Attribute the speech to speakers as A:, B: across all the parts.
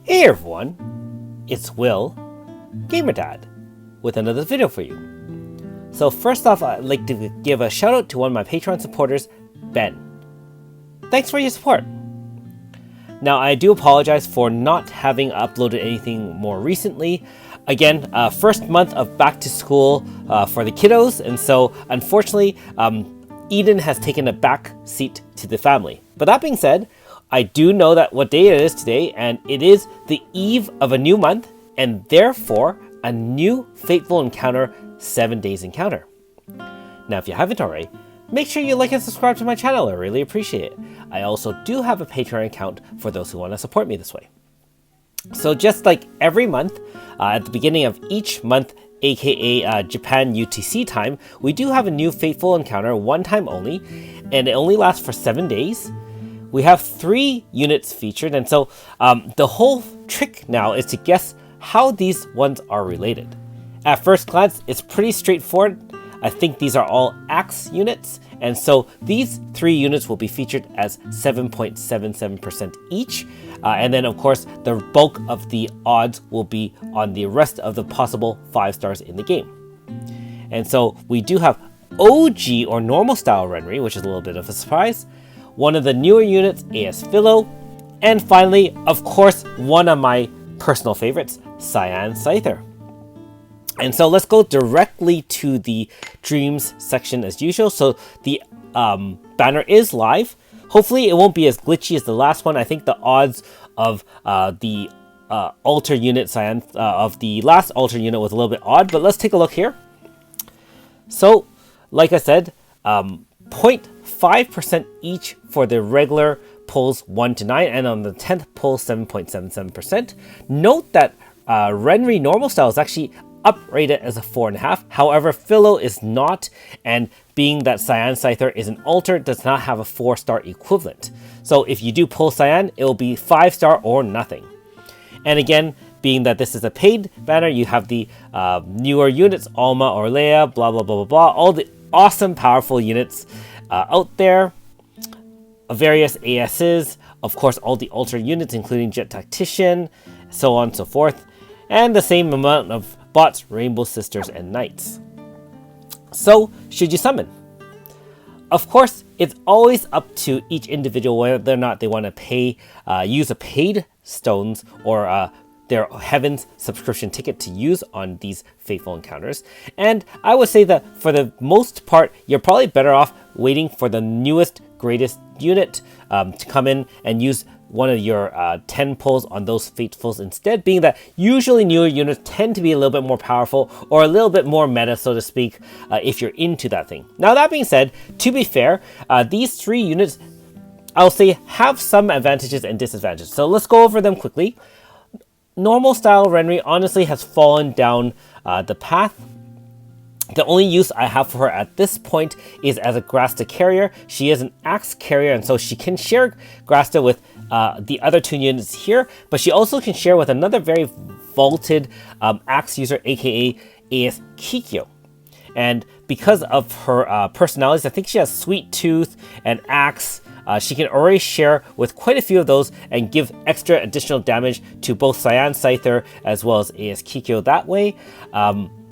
A: Hey everyone, it's Will, Gamerdad, with another video for you. So first off, I'd like to give a shout out to one of my Patreon supporters, Ben. Thanks for your support. Now I do apologize for not having uploaded anything more recently. Again, first month of back to school for the kiddos, and so unfortunately, Eden has taken a back seat to the family. But that being said, I do know that what day it is today, and it is the eve of a new month, and therefore a new Fateful encounter, 7 days encounter. Now if you haven't already, make sure you like and subscribe to my channel, I really appreciate it. I also do have a Patreon account for those who want to support me this way. So just like every month, at the beginning of each month, aka Japan UTC time, we do have a new Fateful encounter, one time only, and it only lasts for 7 days. We have 3 units featured, and so the whole trick now is to guess how these ones are related. At first glance, it's pretty straightforward. I think these are all axe units, and so these 3 units will be featured as 7.77% each, and then of course the bulk of the odds will be on the rest of the possible 5 stars in the game. And so we do have OG or normal style Renry, which is a little bit of a surprise. One of the newer units, AS Philo, and finally, of course, one of my personal favorites, Cyan Scyther. And so let's go directly to the Dreams section as usual. So the banner is live. Hopefully it won't be as glitchy as the last one. I think the odds of the altar unit Cyan of the last altar unit was a little bit odd, but let's take a look here. So, like I said, 0.5% each for the regular pulls 1 to 9, and on the 10th pull 7.77%. Note that Renry normal style is actually uprated as a 4.5. However, Philo is not, and being that Cyan Scyther is an altar, does not have a 4-star equivalent. So if you do pull Cyan, it will be 5-star or nothing. And again, being that this is a paid banner, you have the newer units, Alma, Orlea, blah blah blah blah blah, all the awesome powerful units out there, various ASs, of course all the altar units including Jet Tactician, so on and so forth, and the same amount of bots, Rainbow Sisters, and Knights. So, should you summon? Of course, it's always up to each individual whether or not they want to pay, use a paid stones or their Heaven's subscription ticket to use on these Fateful encounters. And I would say that for the most part, you're probably better off waiting for the newest, greatest unit to come in and use one of your 10 pulls on those Fatefuls instead, being that usually newer units tend to be a little bit more powerful or a little bit more meta, so to speak, if you're into that thing. Now that being said, to be fair, these 3 units, I'll say, have some advantages and disadvantages. So let's go over them quickly. Normal style Renry honestly has fallen down the path. The only use I have for her at this point is as a Grasta carrier. She is an axe carrier, and so she can share Grasta with the other 2 units here, but she also can share with another very vaulted axe user, aka AS Kikyo. And because of her personalities, I think she has Sweet Tooth and Axe. She can already share with quite a few of those and give extra additional damage to both Cyan Scyther as well as AS Kikyo that way.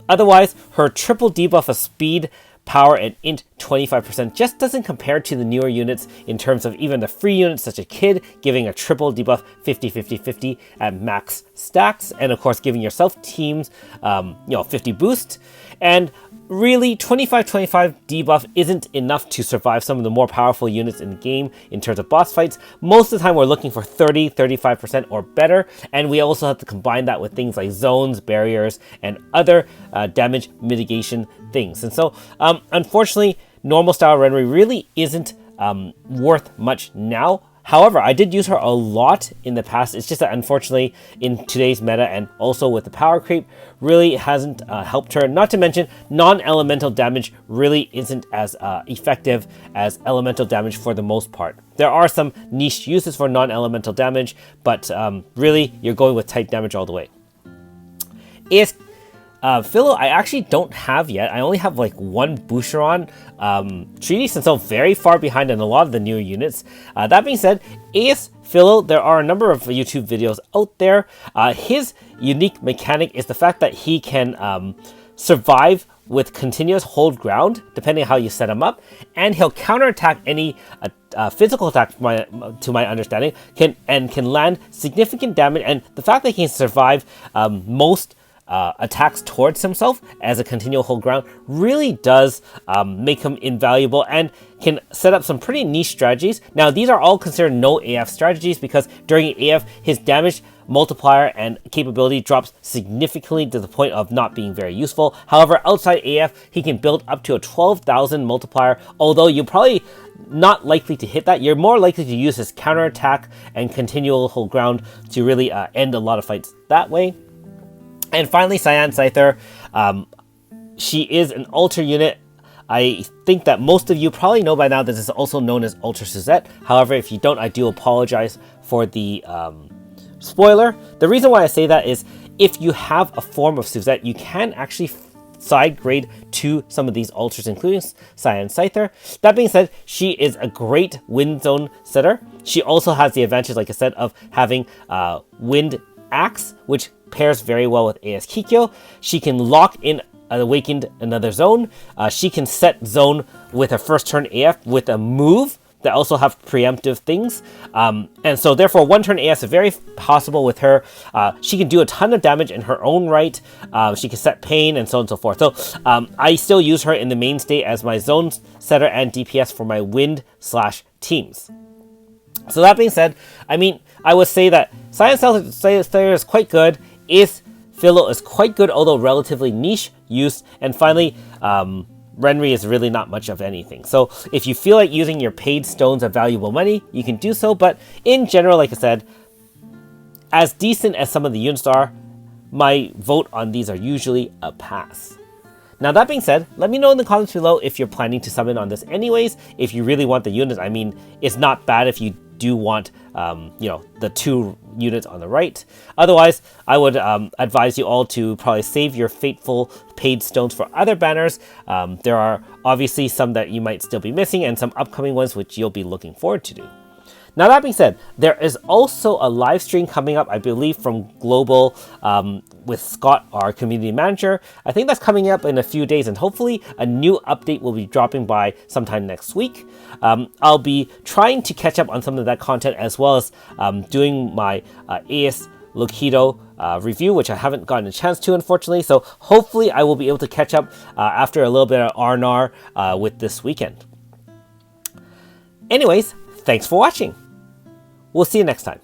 A: Otherwise, her triple debuff of speed, power, and int 25% just doesn't compare to the newer units in terms of even the free units such as Kid, giving a triple debuff 50-50-50 at max stacks, and of course giving yourself teams 50 boost. And really, 25-25 debuff isn't enough to survive some of the more powerful units in the game in terms of boss fights. Most of the time we're looking for 30-35% or better, and we also have to combine that with things like zones, barriers, and other damage mitigation things. And so, unfortunately, normal style Renry really isn't worth much now. However, I did use her a lot in the past. It's just that unfortunately in today's meta and also with the power creep really hasn't helped her. Not to mention non-elemental damage really isn't as effective as elemental damage for the most part. There are some niche uses for non-elemental damage, but really you're going with type damage all the way. AS Philo, I actually don't have yet. I only have like one Boucheron treaty, since I'm very far behind in a lot of the newer units. That being said, AS Philo, there are a number of YouTube videos out there. His unique mechanic is the fact that he can survive with continuous hold ground, depending on how you set him up, and he'll counterattack any physical attack, to my understanding, can land significant damage. And the fact that he can survive most attacks towards himself as a continual hold ground really does make him invaluable, and can set up some pretty niche strategies. Now, these are all considered no AF strategies, because during AF, his damage multiplier and capability drops significantly to the point of not being very useful. However, outside AF, he can build up to a 12,000 multiplier, although you're probably not likely to hit that. You're more likely to use his counterattack and continual hold ground to really end a lot of fights that way. And finally, Cyan Scyther. She is an Ultra unit. I think that most of you probably know by now that this is also known as Ultra Suzette. However, if you don't, I do apologize for the spoiler. The reason why I say that is if you have a form of Suzette, you can actually side grade to some of these ultras, including Cyan Scyther. That being said, she is a great wind zone setter. She also has the advantage, like I said, of having wind axe, which pairs very well with AS Kikyo. She can lock in Awakened another zone. She can set zone with her first turn AF with a move that also have preemptive things. And so therefore, one turn AF is very possible with her. She can do a ton of damage in her own right. She can set pain and so on and so forth. So I still use her in the mainstay as my zone setter and DPS for my wind/teams. So that being said, I mean, I would say that Cyan Scyther is quite good. Philo is quite good, although relatively niche use. And finally, Renri is really not much of anything. So if you feel like using your paid stones of valuable money, you can do so. But in general, like I said, as decent as some of the units are, my vote on these are usually a pass. Now, that being said, let me know in the comments below if you're planning to summon on this anyways. If you really want the units, I mean, it's not bad if you do want, the 2 units on the right. Otherwise, I would advise you all to probably save your Fateful paid stones for other banners. There are obviously some that you might still be missing, and some upcoming ones which you'll be looking forward to do. Now, that being said, there is also a live stream coming up, I believe, from Global with Scott, our community manager. I think that's coming up in a few days, and hopefully a new update will be dropping by sometime next week. I'll be trying to catch up on some of that content, as well as doing my AS Lokido review, which I haven't gotten a chance to, unfortunately. So hopefully I will be able to catch up after a little bit of R&R with this weekend. Anyways, thanks for watching. We'll see you next time.